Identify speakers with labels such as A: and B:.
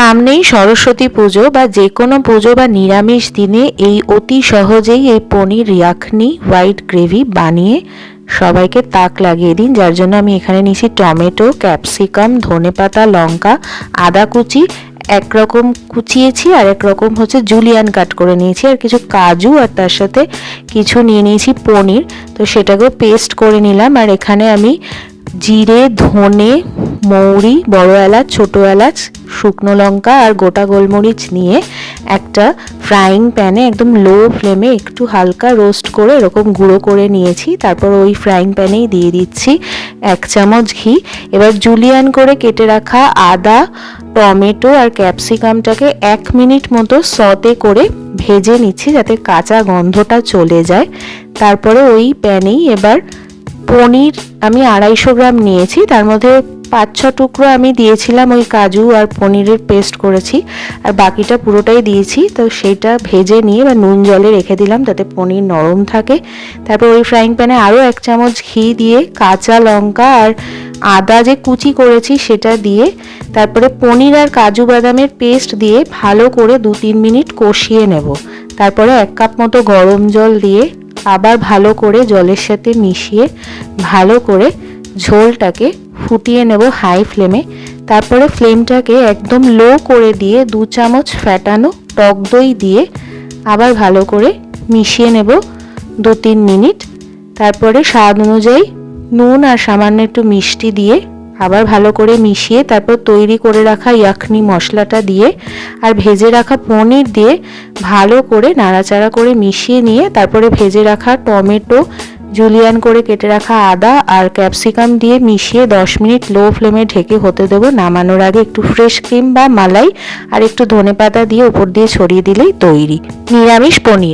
A: সামনেই সরস্বতী পুজো বা যে কোনো পুজো বা নিরামিষ দিনে এই অতি সহজেই এই পনির ইয়াখনি হোয়াইট গ্রেভি বানিয়ে সবাইকে তাক লাগিয়ে দিন। যার জন্য আমি এখানে নিয়েছি টমেটো, ক্যাপসিকাম, ধনেপাতা, লঙ্কা, আদা কুচি একরকম কুচিয়েছি, আর একরকম হচ্ছে জুলিয়ান কাট করে নিয়েছি, আর কিছু কাজু, আর তার সাথে কিছু নিয়ে নিয়েছি পনির। তো সেটাকেও পেস্ট করে নিলাম। আর এখানে আমি জিরে, ধনে, মৌরি, বড় এলাচ, ছোট এলাচ, শুকনো লঙ্কা আর গোটা গোলমরিচ নিয়ে একটা ফ্রাইং প্যানে একদম লো ফ্লেমে একটু হালকা রোস্ট করে এরকম গুঁড়ো করে নিয়েছি। তারপর ওই ফ্রাইং প্যানেই দিয়ে দিচ্ছি 1 চামচ ঘি। এবার জুলিয়ান করে কেটে রাখা আদা, টমেটো আর ক্যাপসিকামটাকে 1 মিনিট মতো সতে করে ভেজে নিচ্ছি যাতে কাঁচা গন্ধটা চলে যায়। তারপরে ওই প্যানেই এবার পনির আমি 250 গ্রাম নিয়েছি, তার মধ্যে 5-6 টুকরো আমি দিয়েছিলাম ওই কাজু আর পনিরের পেস্ট করেছি, আর বাকিটা পুরোটাই দিয়েছি। তো সেইটা ভেজে নিয়ে বা নুন জলে রেখে দিলাম যাতে পনির নরম থাকে। তারপর ওই ফ্রাইং প্যানে আরও 1 চামচ ঘি দিয়ে কাঁচা লঙ্কা আর আদা যে কুচি করেছি সেটা দিয়ে তারপরে পনির আর কাজু বাদামের পেস্ট দিয়ে ভালো করে 2-3 মিনিট কষিয়ে নেব। তারপরে 1 কাপ মতো গরম জল দিয়ে আবার ভালো করে জলের সাথে মিশিয়ে ভালো করে ঝোলটাকে ফুটিয়ে নেব হাই ফ্লেমে। তারপরে ফ্লেমটাকে একদম লো করে দিয়ে 2 চামচ ফ্যাটানো টক দই দিয়ে আবার ভালো করে মিশিয়ে নেব 2-3 মিনিট। তারপরে স্বাদ অনুযায়ী নুন আর সামান্য একটু মিষ্টি দিয়ে আবার ভালো করে মিশিয়ে তারপর তৈরি করে রাখা ইয়াখনি মশলাটা দিয়ে আর ভেজে রাখা পনির দিয়ে ভালো করে নাড়াচাড়া করে মিশিয়ে নিয়ে তারপরে ভেজে রাখা টমেটো, জুলিয়ান করে কেটে রাখা আদা আর ক্যাপসিকাম দিয়ে মিশিয়ে 10 মিনিট লো ফ্লেমে ঢেকে হতে দেবো। নামানোর আগে একটু ফ্রেশ ক্রিম বা মালাই আর একটু ধনেপাতা দিয়ে উপর দিয়ে ছড়িয়ে দিলেই তৈরি নিরামিষ পনির।